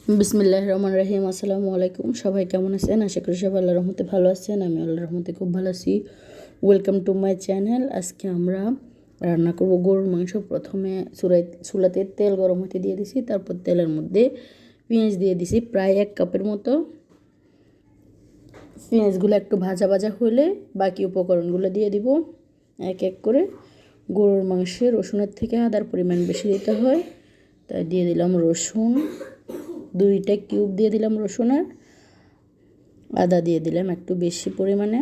বিসমিল্লাহির রহমানির রহিম। আসসালামু আলাইকুম। সবাই কেমন আছেন? আশা করি সবাই আল্লাহর রহমতে ভালো আছেন। আমি আল্লাহর রহমতে খুব ভালো আছি। Welcome to my channel. আজকে আমরা রান্না করব গরুর মাংস। প্রথমে চুলাতে তেল গরম হতে দিয়ে দিছি, তারপর তেলের মধ্যে পেঁয়াজ দিয়ে দিছি প্রায় 1 কাপের মতো। পেঁয়াজগুলো একটু ভাজা ভাজা হলে বাকি উপকরণগুলো দিয়ে দিব এক এক করে। গরুর মাংসে রসুনের থেকে আদার পরিমাণ বেশি দিতে হয়, তাই দিয়ে দিলাম রসুন 2টা কিউব দিয়ে দিলাম রসুনের। আদা দিয়ে দিলাম একটু বেশি পরিমাণে।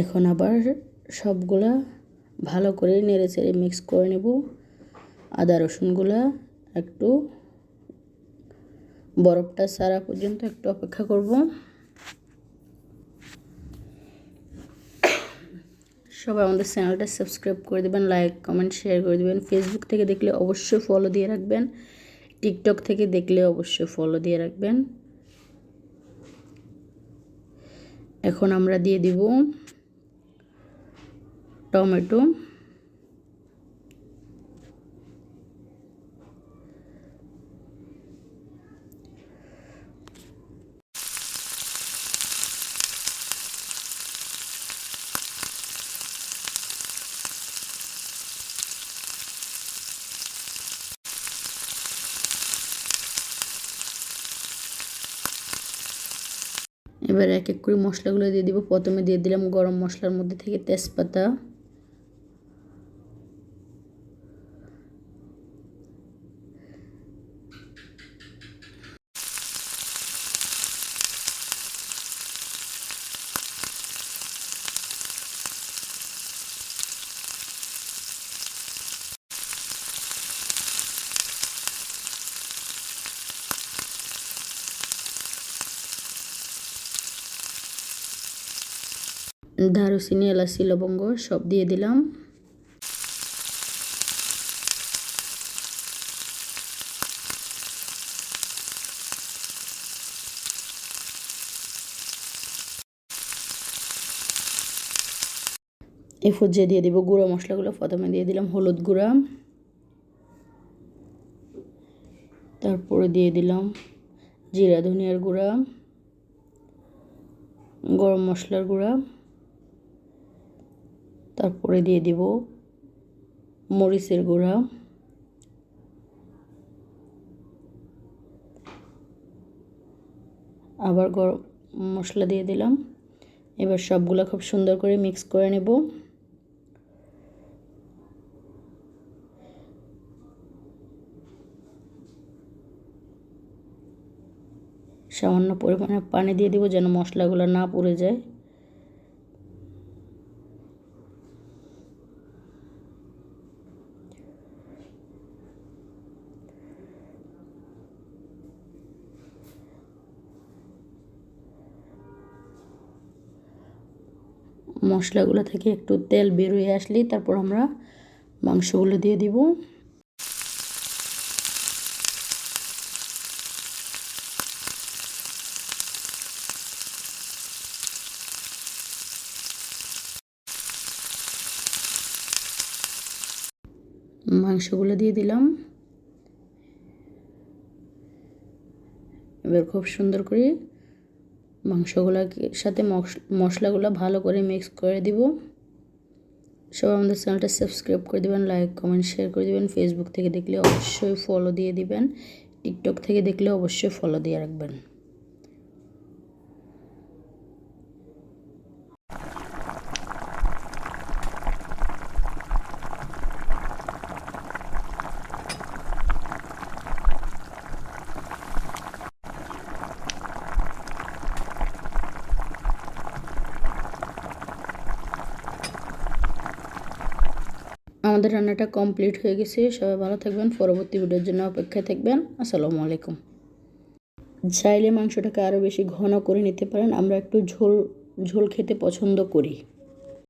এখন আবার সবগুলা ভালো করে নেড়েচেড়ে মিক্স করে নেব। আদা রসুনগুলা একটু বরফটা সারা পর্যন্ত একটু অপেক্ষা করব। সবাই আমাদের চ্যানেলটা সাবস্ক্রাইব করে দেবেন, লাইক কমেন্ট শেয়ার করে দেবেন। ফেসবুক থেকে দেখলে অবশ্যই ফলো দিয়ে রাখবেন, টিকটক থেকে দেখলে অবশ্যই ফলো দিয়ে রাখবেন। এখন আমরা দিয়ে দিব টমেটো। এবার এক এক করে মশলাগুলো দিয়ে দিব। প্রথমে দিয়ে দিলাম গরম মশলার মধ্যে থেকে তেজপাতা, দারুচিনি, এলাচি, লবঙ্গ সব দিয়ে দিলাম। এই পর্যায়ে দিয়ে দিব গুঁড়ো মশলাগুলো। প্রথমে দিয়ে দিলাম হলুদ গুঁড়া, তারপরে দিয়ে দিলাম জিরা ধনিয়ার গুঁড়া, গরম মশলার গুঁড়া, তারপরে দিয়ে দিব মরিচের গুঁড়া, আবার গরম মশলা দিয়ে দিলাম। এবার সবগুলো খুব সুন্দর করে মিক্স করে নেব। সামান্য পরিমাণে পানি দিয়ে দিব যেন মশলাগুলো না পুড়ে যায়। মশলাগুলো থেকে একটু তেল বেরিয়ে আসলেই তারপর আমরা মাংসগুলো দিয়ে দিব। মাংসগুলো দিয়ে দিলাম। এবার খুব সুন্দর করে মাংসগুলোর সাথে মশলাগুলো ভালো করে মিক্স করে দিব। সবাই আমাদের চ্যানেলটা সাবস্ক্রাইব করে দেবেন, লাইক কমেন্ট শেয়ার করে দেবেন। ফেসবুক থেকে দেখলে অবশ্যই ফলো দিয়ে দিবেন, টিকটক থেকে দেখলে অবশ্যই ফলো দিয়ে রাখবেন। আমাদের রান্নাটা কমপ্লিট হয়ে গেছে। সবাই ভালো থাকবেন, পরবর্তী ভিডিওর জন্য অপেক্ষায় থাকবেন। আসসালামু আলাইকুম। চাইলে মাংসটাকে আরও বেশি ঘন করে নিতে পারেন, আমরা একটু ঝোল ঝোল খেতে পছন্দ করি।